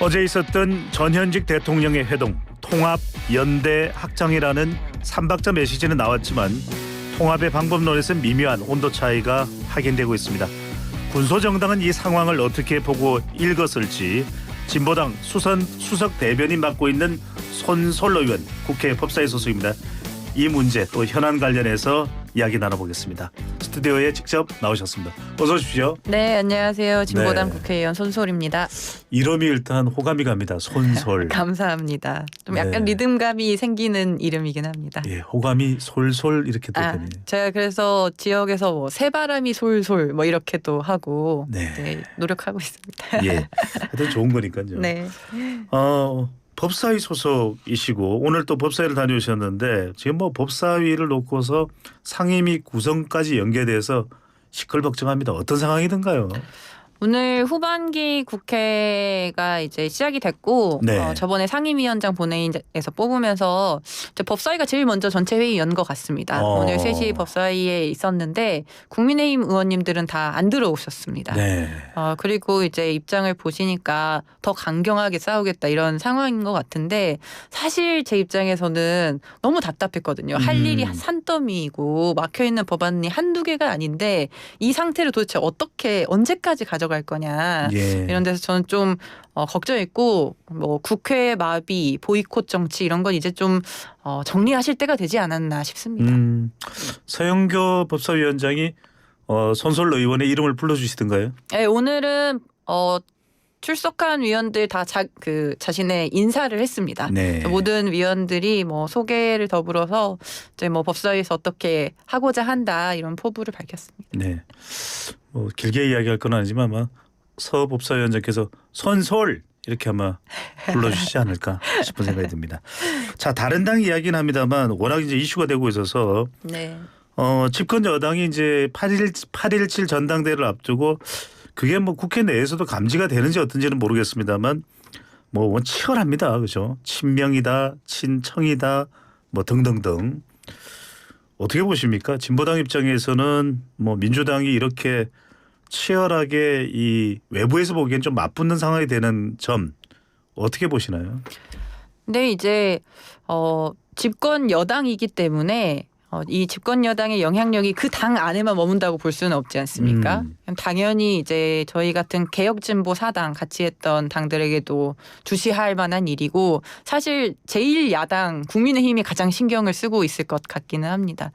어제 있었던 전현직 대통령의 회동, 통합, 연대, 확장이라는 삼박자 메시지는 나왔지만 통합의 방법론에서 미묘한 온도 차이가 확인되고 있습니다. 군소정당은 이 상황을 어떻게 보고 읽었을지 진보당 수석 대변인 맡고 있는 손솔 의원, 국회 법사위 소속입니다. 이 문제 또 현안 관련해서 이야기 나눠보겠습니다. 스튜디오에 직접 나오셨습니다. 어서 오십시오. 네, 안녕하세요. 진보당 국회의원 손솔입니다. 이름이 일단 호감이 갑니다. 손솔. 감사합니다. 좀 약간 네. 리듬감이 생기는 이름이긴 합니다. 예, 호감이 솔솔 이렇게 되더니. 제가 그래서 지역에서 뭐 새바람이 솔솔 뭐 이렇게도 하고 네. 노력하고 있습니다. 예, 하여튼 좋은 거니까요. 네. 법사위 소속이시고 오늘 또 법사위를 다녀오셨는데 지금 뭐 법사위를 놓고서 상임위 구성까지 연계돼서 시끌벅적합니다. 어떤 상황이든가요? 오늘 후반기 국회가 이제 시작이 됐고 네. 저번에 상임위원장 본회의에서 뽑으면서 법사위가 제일 먼저 전체 회의 연 것 같습니다. 오늘 3시 법사위에 있었는데 국민의힘 의원님들은 다 안 들어오셨습니다. 네. 그리고 이제 입장을 보시니까 더 강경하게 싸우겠다 이런 상황인 것 같은데 사실 제 입장에서는 너무 답답했거든요. 할 일이 산더미이고 막혀있는 법안이 한두 개가 아닌데 이 상태를 도대체 어떻게 언제까지 가져갈 거냐 이런 데서 저는 좀 걱정했고 뭐 국회 마비, 보이콧 정치 이런 건 이제 좀 정리하실 때가 되지 않았나 싶습니다. 서영교 법사위원장이 손솔 의원의 이름을 불러주시던가요? 네, 오늘은 출석한 위원들 다 자신의 인사를 했습니다. 네. 모든 위원들이 뭐 소개를 더불어서 이제 뭐 법사위에서 어떻게 하고자 한다 이런 포부를 밝혔습니다. 네. 길게 이야기할 건 아니지만 아마 서 법사위원장께서 손솔 이렇게 아마 불러주시지 않을까 싶은 생각이 듭니다. 자, 다른 당 이야기는 합니다만 워낙 이제 이슈가 되고 있어서 네. 집권 여당이 이제 8.17 전당대회를 앞두고 그게 뭐 국회 내에서도 감지가 되는지 어떤지는 모르겠습니다만 뭐 치열합니다. 그죠? 친명이다, 친청이다 뭐 등등등. 어떻게 보십니까? 진보당 입장에서는 뭐 민주당이 이렇게 치열하게 이 외부에서 보기엔 좀 맞붙는 상황이 되는 점 어떻게 보시나요? 근데 이제 집권 여당이기 때문에 이 집권 여당의 영향력이 그 당 안에만 머문다고 볼 수는 없지 않습니까? 당연히 이제 저희 같은 개혁진보 사당 같이 했던 당들에게도 주시할 만한 일이고 사실 제1야당 국민의힘이 가장 신경을 쓰고 있을 것 같기는 합니다.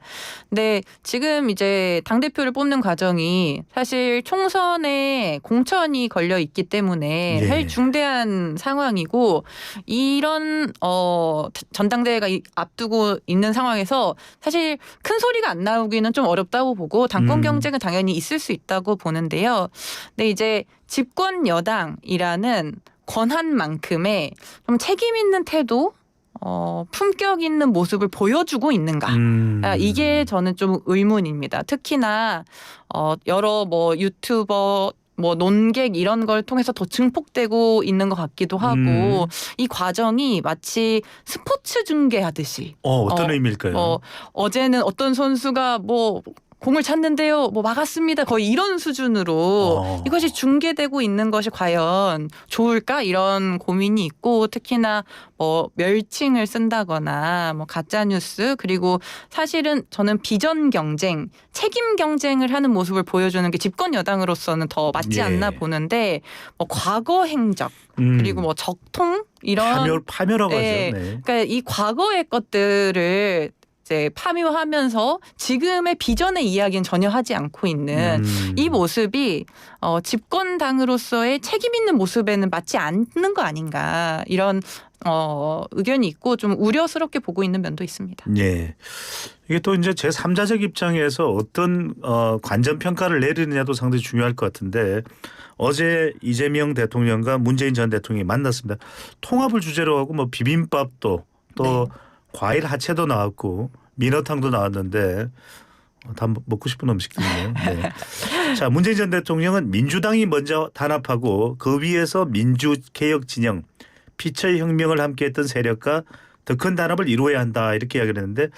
근데 지금 이제 당대표를 뽑는 과정이 사실 총선에 공천이 걸려 있기 때문에 사실 중대한 상황이고 이런 전당대회가 앞두고 있는 상황에서 사실 큰 소리가 안 나오기는 좀 어렵다고 보고 당권 경쟁은 당연히 있을 수 있다고 보는데요. 근데 이제 집권 여당이라는 권한만큼의 좀 책임 있는 태도, 품격 있는 모습을 보여주고 있는가? 이게 저는 좀 의문입니다. 특히나 여러 뭐 유튜버 뭐 논객 이런 걸 통해서 더 증폭되고 있는 것 같기도 하고 이 과정이 마치 스포츠 중계하듯이 어떤 의미일까요? 어제는 어떤 선수가 뭐 공을 찼는데요. 뭐 막았습니다. 거의 이런 수준으로 이것이 중계되고 있는 것이 과연 좋을까? 이런 고민이 있고 특히나 뭐 멸칭을 쓴다거나 뭐 가짜 뉴스 그리고 사실은 저는 비전 경쟁, 책임 경쟁을 하는 모습을 보여주는 게 집권 여당으로서는 더 맞지 않나 보는데 뭐 과거 행적 그리고 뭐 적통 이런 파멸하고 하죠. 네. 그러니까 이 과거의 것들을 이제 파묘하면서 지금의 비전의 이야기는 전혀 하지 않고 있는 이 모습이 집권당으로서의 책임 있는 모습에는 맞지 않는 거 아닌가 이런 의견이 있고 좀 우려스럽게 보고 있는 면도 있습니다. 예. 이게 또 이제 제3자적 입장에서 어떤 관전 평가를 내리느냐도 상당히 중요할 것 같은데 어제 이재명 대통령과 문재인 전 대통령이 만났습니다. 통합을 주제로 하고 뭐 비빔밥도 또 과일 하체도 나왔고 민어탕도 나왔는데 다 먹고 싶은 음식들이네요. 네. 자, 문재인 전 대통령은 민주당이 먼저 단합하고 그 위에서 민주개혁 진영, 피처의 혁명을 함께했던 세력과 더 큰 단합을 이루어야 한다 이렇게 이야기를 했는데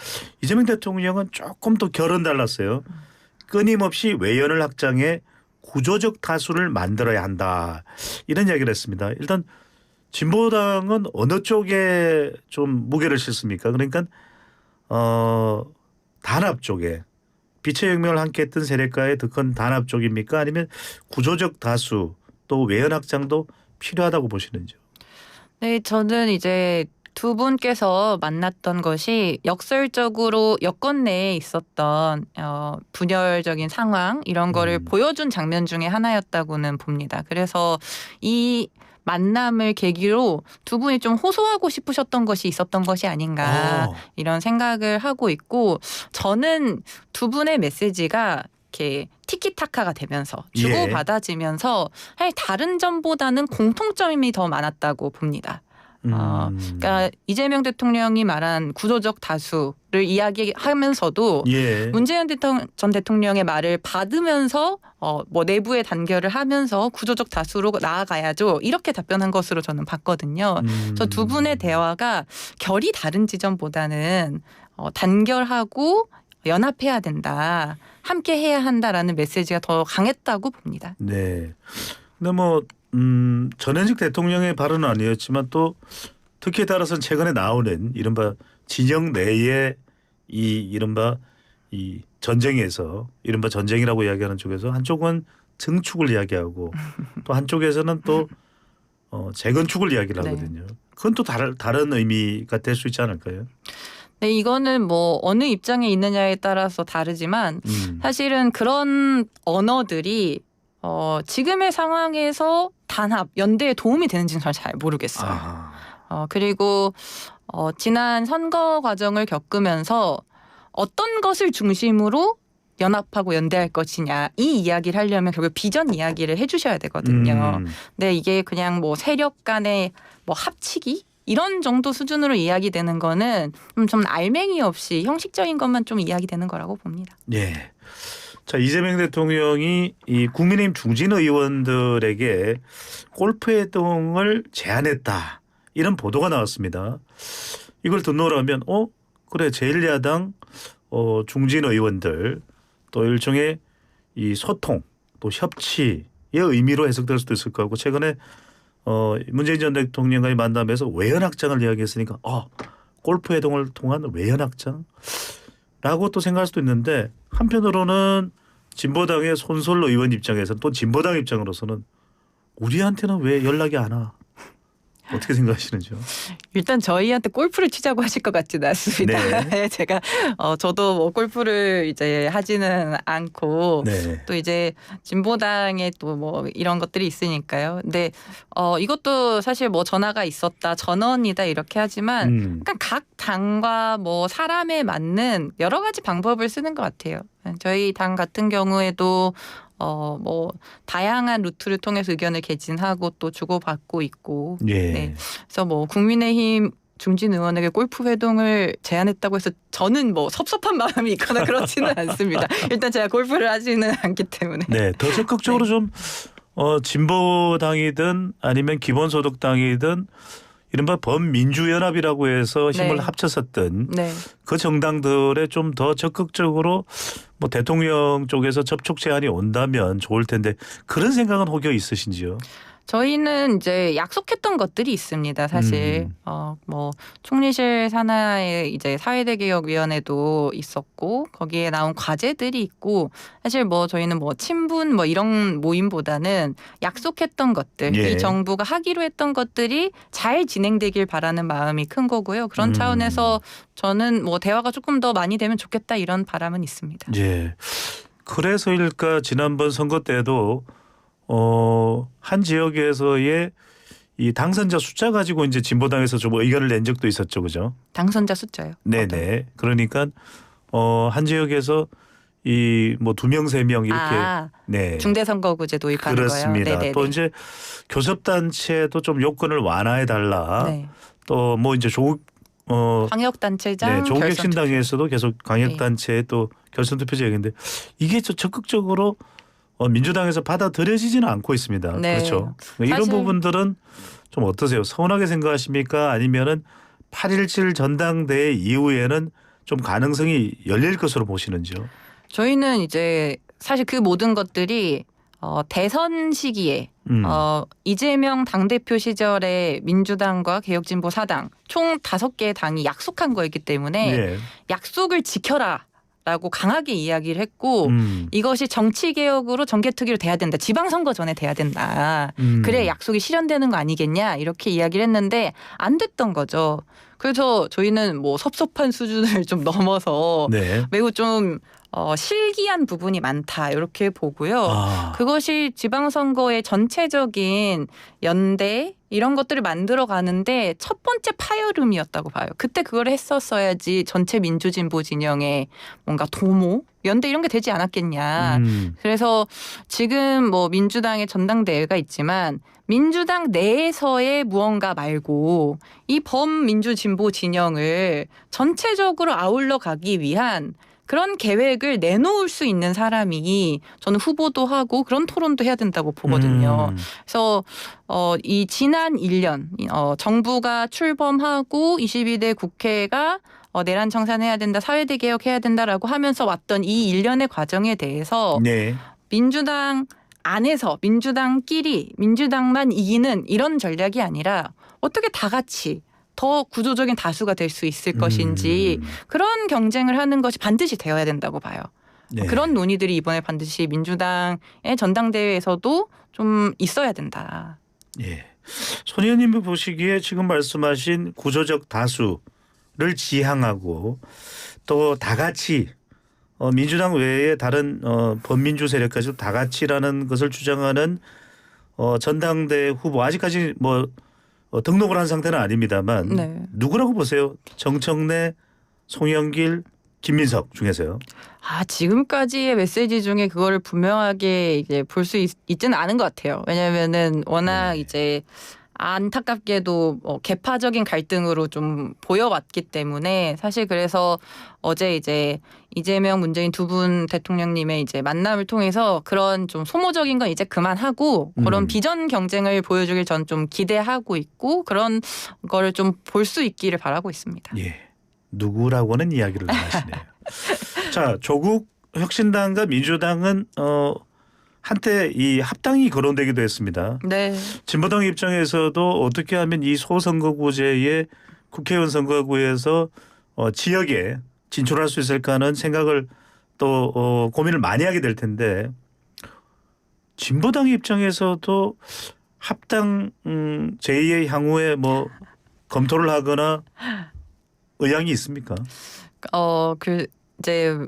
이재명 대통령은 조금 더 결은 달랐어요. 끊임없이 외연을 확장해 구조적 다수를 만들어야 한다 이런 이야기를 했습니다. 일단 진보당은 어느 쪽에 좀 무게를 싣습니까? 그러니까 단합 쪽에 빛의 혁명을 함께했던 세력가의 더 큰 단합 쪽입니까? 아니면 구조적 다수 또 외연 확장도 필요하다고 보시는지요? 네, 저는 이제 두 분께서 만났던 것이 역설적으로 여권 내에 있었던 분열적인 상황 이런 거를 보여준 장면 중에 하나였다고는 봅니다. 그래서 이 만남을 계기로 두 분이 좀 호소하고 싶으셨던 것이 있었던 것이 아닌가 이런 생각을 하고 있고, 저는 두 분의 메시지가 이렇게 티키타카가 되면서 주고받아지면서 사실 다른 점보다는 공통점이 더 많았다고 봅니다. 그러니까 이재명 대통령이 말한 구조적 다수를 이야기하면서도 문재인 전 대통령의 말을 받으면서 뭐 내부의 단결을 하면서 구조적 다수로 나아가야죠. 이렇게 답변한 것으로 저는 봤거든요. 그래서 두 분의 대화가 결이 다른 지점보다는 단결하고 연합해야 된다. 함께 해야 한다라는 메시지가 더 강했다고 봅니다. 네. 근데 뭐 전현직 대통령의 발언은 아니었지만 또 특히에 따라서는 최근에 나오는 이른바 진영 내의 이 이른바 이 전쟁에서 이른바 전쟁이라고 이야기하는 쪽에서 한쪽은 증축을 이야기하고 또 한쪽에서는 또 재건축을 이야기를 하거든요. 그건 또 다른 의미가 될 수 있지 않을까요? 네, 이거는 뭐 어느 입장에 있느냐에 따라서 다르지만 사실은 그런 언어들이 지금의 상황에서 단합, 연대에 도움이 되는지는 잘 모르겠어요. 그리고 지난 선거 과정을 겪으면서 어떤 것을 중심으로 연합하고 연대할 것이냐 이 이야기를 하려면 결국 비전 이야기를 해주셔야 되거든요. 근데 이게 그냥 뭐 세력 간의 뭐 합치기 이런 정도 수준으로 이야기되는 거는 좀 알맹이 없이 형식적인 것만 좀 이야기되는 거라고 봅니다. 예. 자, 이재명 대통령이 이 국민의힘 중진 의원들에게 골프 회동을 제안했다. 이런 보도가 나왔습니다. 이걸 듣노라면 그래 제1야당 중진 의원들 또 일종의 이 소통 또 협치의 의미로 해석될 수도 있을 거고, 최근에 문재인 전 대통령과의 만남에서 외연 확장을 이야기했으니까 골프 회동을 통한 외연 확장라고 또 생각할 수도 있는데, 한편으로는 진보당의 손솔 의원 입장에서는 또 진보당 입장으로서는 우리한테는 왜 연락이 안 와? 어떻게 생각하시는지요? 일단 저희한테 골프를 치자고 하실 것 같지는 않습니다. 네. 제가 저도 뭐 골프를 이제 하지는 않고 또 이제 진보당에 또 뭐 이런 것들이 있으니까요. 근데 이것도 사실 뭐 전화가 있었다, 전원이다 이렇게 하지만 약간 각 당과 뭐 사람에 맞는 여러 가지 방법을 쓰는 것 같아요. 저희 당 같은 경우에도 뭐 다양한 루트를 통해서 의견을 개진하고 또 주고받고 있고, 네. 그래서 뭐 국민의힘 중진 의원에게 골프 회동을 제안했다고 해서 저는 뭐 섭섭한 마음이 있거나 그렇지는 않습니다. 일단 제가 골프를 하지는 않기 때문에. 네, 더 적극적으로 좀 진보당이든 아니면 기본소득당이든 이른바 범민주연합이라고 해서 힘을 합쳤었던 그 정당들에 좀 더 적극적으로 뭐 대통령 쪽에서 접촉 제안이 온다면 좋을 텐데, 그런 생각은 혹여 있으신지요? 저희는 이제 약속했던 것들이 있습니다. 사실 뭐 총리실 산하에 이제 사회대개혁위원회도 있었고 거기에 나온 과제들이 있고, 사실 뭐 저희는 뭐 친분 뭐 이런 모임보다는 약속했던 것들, 이 정부가 하기로 했던 것들이 잘 진행되길 바라는 마음이 큰 거고요. 그런 차원에서 저는 뭐 대화가 조금 더 많이 되면 좋겠다 이런 바람은 있습니다. 예. 그래서일까 지난번 선거 때도 한 지역에서의 이 당선자 숫자 가지고 이제 진보당에서 좀 의견을 낸 적도 있었죠, 그죠? 당선자 숫자요? 네네. 그러니까 한 지역에서 이 뭐 2명, 3명 이렇게 중대선거구제 도입하는 그렇습니다. 거요. 네네네. 또 이제 교섭단체도 좀 요건을 완화해 달라. 또 뭐 이제 광역단체장, 조국혁신당에서도 계속 광역단체에 또 결선투표제 얘기인데, 이게 적극적으로 민주당에서 받아들여지지는 않고 있습니다. 그렇죠. 이런 부분들은 좀 어떠세요? 서운하게 생각하십니까? 아니면은 8.17 전당대회 이후에는 좀 가능성이 열릴 것으로 보시는지요? 저희는 이제 사실 그 모든 것들이 대선 시기에 이재명 당대표 시절에 민주당과 개혁진보 4당 총 5개의 당이 약속한 거였기 때문에 예. 약속을 지켜라. 라고 강하게 이야기를 했고 이것이 정치개혁으로 정개특위로 돼야 된다. 지방선거 전에 돼야 된다. 그래 약속이 실현되는 거 아니겠냐 이렇게 이야기를 했는데 안 됐던 거죠. 그래서 저희는 뭐 섭섭한 수준을 좀 넘어서 네. 매우 좀 실기한 부분이 많다 이렇게 보고요. 그것이 지방선거의 전체적인 연대 이런 것들을 만들어 가는데 첫 번째 파열음이었다고 봐요. 그때 그걸 했었어야지 전체 민주진보 진영의 뭔가 도모 연대 이런 게 되지 않았겠냐. 그래서 지금 뭐 민주당의 전당대회가 있지만 민주당 내에서의 무언가 말고 이 범민주진보 진영을 전체적으로 아울러 가기 위한 그런 계획을 내놓을 수 있는 사람이 저는 후보도 하고 그런 토론도 해야 된다고 보거든요. 그래서 이 지난 1년 정부가 출범하고 22대 국회가 내란 청산해야 된다, 사회대 개혁해야 된다라고 하면서 왔던 이 1년의 과정에 대해서 네. 민주당 안에서 민주당끼리 민주당만 이기는 이런 전략이 아니라 어떻게 다 같이 더 구조적인 다수가 될 수 있을 것인지 그런 경쟁을 하는 것이 반드시 되어야 된다고 봐요. 네. 그런 논의들이 이번에 반드시 민주당의 전당대회에서도 좀 있어야 된다. 예. 손 의원님이 보시기에 지금 말씀하신 구조적 다수를 지향하고 또 다 같이 민주당 외에 다른 범민주 세력까지도 다 같이라는 것을 주장하는 전당대 후보 아직까지 뭐 등록을 한 상태는 아닙니다만 네. 누구라고 보세요? 정청래, 송영길, 김민석 중에서요. 지금까지의 메시지 중에 그거를 분명하게 이제 볼 수 있지는 않은 것 같아요. 왜냐하면은 워낙 이제 안타깝게도 계파적인 갈등으로 좀 보여왔기 때문에 사실 그래서 어제 이제 이재명 문재인 두 분 대통령님의 이제 만남을 통해서 그런 좀 소모적인 건 이제 그만하고 그런 비전 경쟁을 보여주길 전 좀 기대하고 있고 그런 거를 좀 볼 수 있기를 바라고 있습니다. 예. 누구라고는 이야기를 하시네요. 자, 조국 혁신당과 민주당은 한때 이 합당이 거론되기도 했습니다. 네. 진보당 입장에서도 어떻게 하면 이 소선거구제의 국회의원 선거구에서 지역에 진출할 수 있을까 하는 생각을 또 고민을 많이 하게 될 텐데 진보당 입장에서도 합당 제2의 향후에 뭐 검토를 하거나 의향이 있습니까? 이제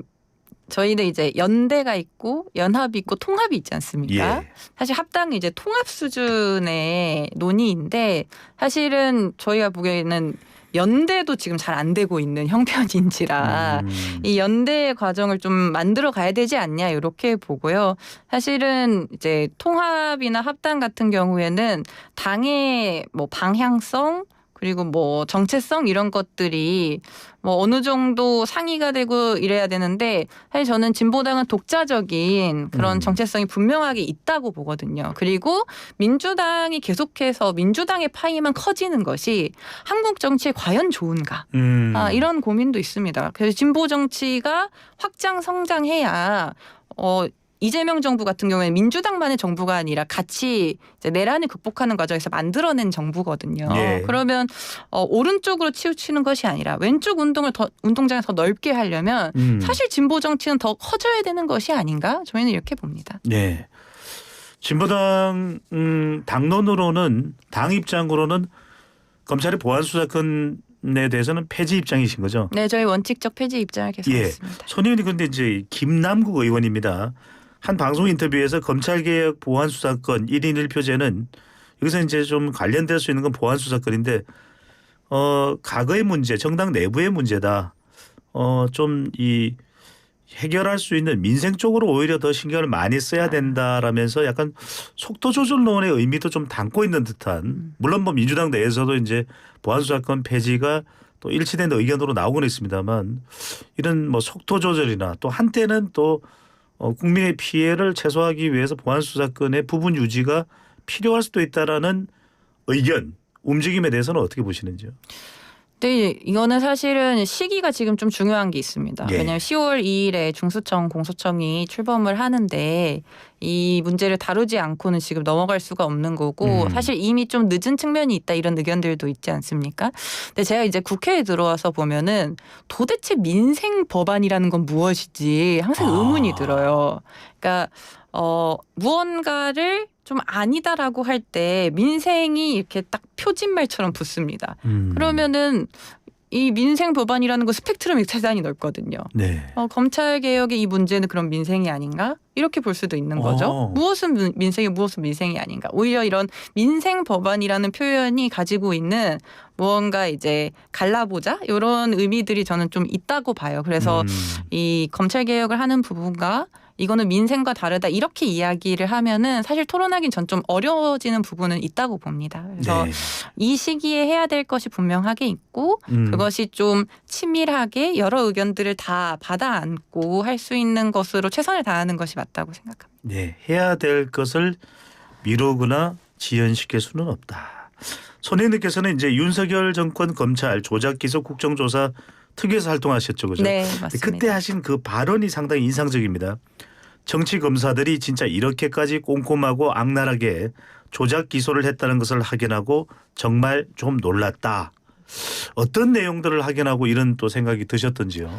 저희는 이제 연대가 있고 연합이 있고 통합이 있지 않습니까? 예. 사실 합당은 이제 통합 수준의 논의인데 사실은 저희가 보기에는 연대도 지금 잘 안 되고 있는 형편인지라 이 연대 과정을 좀 만들어 가야 되지 않냐 이렇게 보고요. 사실은 이제 통합이나 합당 같은 경우에는 당의 뭐 방향성 그리고 뭐 정체성 이런 것들이 뭐 어느 정도 상의가 되고 이래야 되는데 사실 저는 진보당은 독자적인 그런 정체성이 분명하게 있다고 보거든요. 그리고 민주당이 계속해서 민주당의 파이만 커지는 것이 한국 정치에 과연 좋은가 이런 고민도 있습니다. 그래서 진보 정치가 확장 성장해야 이재명 정부 같은 경우에는 민주당만의 정부가 아니라 같이 이제 내란을 극복하는 과정에서 만들어낸 정부거든요. 예. 그러면 오른쪽으로 치우치는 것이 아니라 왼쪽 운동장을 더 넓게 하려면 사실 진보 정치는 더 커져야 되는 것이 아닌가? 저희는 이렇게 봅니다. 네. 진보당 당론으로는 당 입장으로는 검찰의 보안 수사권에 대해서는 폐지 입장이신 거죠? 네, 저희 원칙적 폐지 입장을 계속했습니다. 손 의원이 근데 이제 김남국 의원입니다. 한 방송 인터뷰에서 검찰개혁 보안수사권 1인 1표제는 여기서 이제 좀 관련될 수 있는 건 보안수사권인데 과거의 문제, 정당 내부의 문제다. 좀 이 해결할 수 있는 민생 쪽으로 오히려 더 신경을 많이 써야 된다라면서 약간 속도 조절론의 의미도 좀 담고 있는 듯한 물론 뭐 민주당 내에서도 이제 보안수사권 폐지가 또 일치된 의견으로 나오고는 있습니다만 이런 뭐 속도 조절이나 또 한때는 또 국민의 피해를 최소화하기 위해서 보안수사권의 부분 유지가 필요할 수도 있다라는 의견, 움직임에 대해서는 어떻게 보시는지요? 근데 이거는 사실은 시기가 지금 좀 중요한 게 있습니다. 예. 왜냐하면 10월 2일에 중수청 공소청이 출범을 하는데 이 문제를 다루지 않고는 지금 넘어갈 수가 없는 거고 사실 이미 좀 늦은 측면이 있다 이런 의견들도 있지 않습니까? 근데 제가 이제 국회에 들어와서 보면은 도대체 민생 법안이라는 건 무엇이지 항상 의문이 들어요. 그러니까 무언가를 좀 아니다라고 할 때 민생이 이렇게 딱 표진말처럼 붙습니다. 그러면은 이 민생 법안이라는 거 스펙트럼이 대단히 넓거든요. 네. 검찰 개혁의 이 문제는 그럼 민생이 아닌가? 이렇게 볼 수도 있는 거죠. 무엇은 민생이 무엇은 민생이 아닌가? 오히려 이런 민생 법안이라는 표현이 가지고 있는 무언가 이제 갈라보자 이런 의미들이 저는 좀 있다고 봐요. 그래서 이 검찰 개혁을 하는 부분과 이거는 민생과 다르다 이렇게 이야기를 하면은 사실 토론하기는 전 좀 어려워지는 부분은 있다고 봅니다. 그래서 네. 이 시기에 해야 될 것이 분명하게 있고 그것이 좀 치밀하게 여러 의견들을 다 받아 안고 할 수 있는 것으로 최선을 다하는 것이 맞다고 생각합니다. 네. 해야 될 것을 미루거나 지연시킬 수는 없다. 손 의원님께서는 이제 윤석열 정권 검찰 조작기소 국정조사 특위에서 활동하셨죠, 그죠? 네, 맞습니다. 그때 하신 그 발언이 상당히 인상적입니다. 정치 검사들이 진짜 이렇게까지 꼼꼼하고 악랄하게 조작 기소를 했다는 것을 확인하고 정말 좀 놀랐다. 어떤 내용들을 확인하고 이런 또 생각이 드셨던지요?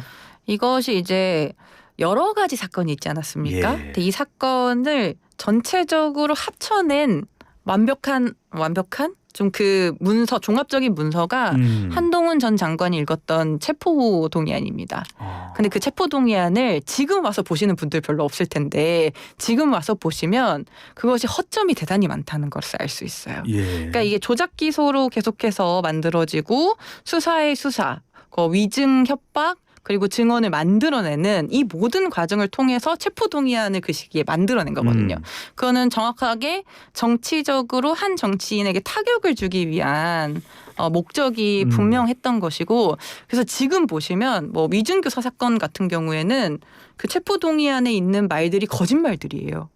이것이 이제 여러 가지 사건이 있지 않았습니까? 예. 근데 이 사건을 전체적으로 합쳐낸 완벽한 좀 그 문서 종합적인 문서가 한동훈 전 장관이 읽었던 체포 동의안입니다. 근데 그 체포 동의안을 지금 와서 보시는 분들 별로 없을 텐데 지금 와서 보시면 그것이 허점이 대단히 많다는 것을 알 수 있어요. 예. 그러니까 이게 조작 기소로 계속해서 만들어지고 수사의 수사, 위증 협박 그리고 증언을 만들어내는 이 모든 과정을 통해서 체포동의안을 그 시기에 만들어낸 거거든요. 그거는 정확하게 정치적으로 한 정치인에게 타격을 주기 위한 목적이 분명했던 것이고 그래서 지금 보시면 뭐 위준교사 사건 같은 경우에는 그 체포동의안에 있는 말들이 거짓말들이에요.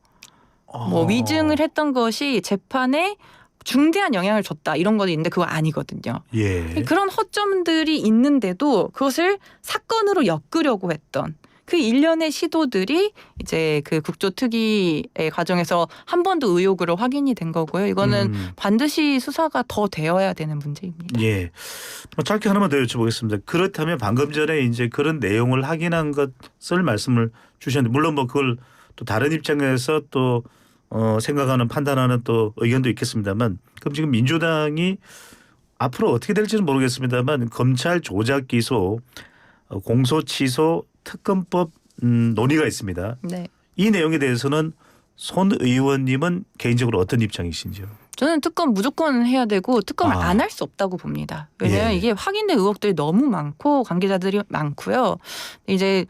뭐 위증을 했던 것이 재판에 중대한 영향을 줬다 이런 것도 있는데 그거 아니거든요. 예. 그런 허점들이 있는데도 그것을 사건으로 엮으려고 했던 그 일련의 시도들이 이제 그 국조특위의 과정에서 한 번 더 의혹으로 확인이 된 거고요. 이거는 반드시 수사가 더 되어야 되는 문제입니다. 예. 짧게 하나만 더 여쭤보겠습니다. 그렇다면 방금 전에 이제 그런 내용을 확인한 것을 말씀을 주셨는데 물론 뭐 그걸 또 다른 입장에서 또 생각하는 판단하는 또 의견도 있겠습니다만 그럼 지금 민주당이 앞으로 어떻게 될지는 모르겠습니다만 검찰 조작 기소 공소 취소 특검법 논의가 있습니다. 네. 이 내용에 대해서는 손 의원님은 개인적으로 어떤 입장이신지요? 저는 특검 무조건 해야 되고 특검을 안 할 수 없다고 봅니다. 왜냐하면 예. 이게 확인된 의혹들이 너무 많고 관계자들이 많고요. 이제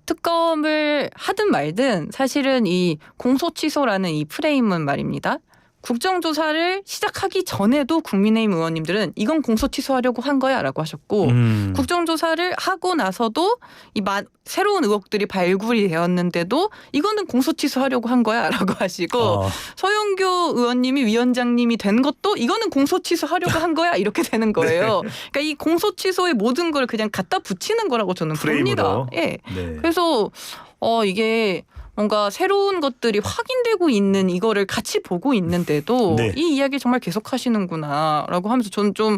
특검을 하든 말든 사실은 이 공소취소라는 이 프레임은 말입니다. 국정조사를 시작하기 전에도 국민의힘 의원님들은 이건 공소취소하려고 한 거야 라고 하셨고 국정조사를 하고 나서도 이 새로운 의혹들이 발굴이 되었는데도 이거는 공소취소하려고 한 거야 라고 하시고 서영교 의원님이 위원장님이 된 것도 이거는 공소취소하려고 한 거야 이렇게 되는 거예요. 네. 그러니까 이 공소취소의 모든 걸 그냥 갖다 붙이는 거라고 저는 봅니다. 예. 네. 그래서 이게 뭔가 새로운 것들이 확인되고 있는 이거를 같이 보고 있는데도 네. 이 이야기 정말 계속 하시는구나라고 하면서 저는 좀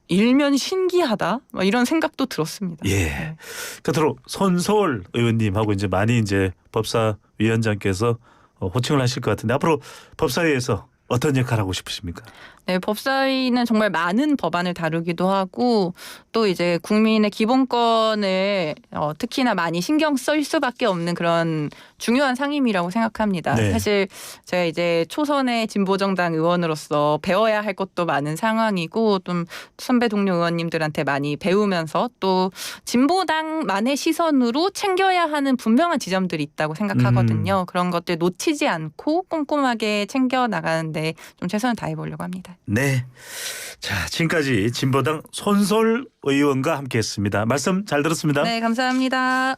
일면 신기하다 이런 생각도 들었습니다. 예. 끝으로 손서울 의원님하고 이제 많이 이제 법사위원장께서 호칭을 하실 것 같은데 앞으로 법사위에서 어떤 역할 하고 싶으십니까? 네, 법사위는 정말 많은 법안을 다루기도 하고 또 이제 국민의 기본권을 특히나 많이 신경 쓸 수밖에 없는 그런 중요한 상임이라고 생각합니다. 네. 사실 제가 이제 초선의 진보정당 의원으로서 배워야 할 것도 많은 상황이고 좀 선배 동료 의원님들한테 많이 배우면서 또 진보당만의 시선으로 챙겨야 하는 분명한 지점들이 있다고 생각하거든요. 그런 것들 놓치지 않고 꼼꼼하게 챙겨 나가는데 좀 최선을 다해보려고 합니다. 네. 자, 지금까지 진보당 손솔 의원과 함께했습니다. 말씀 잘 들었습니다. 네, 감사합니다.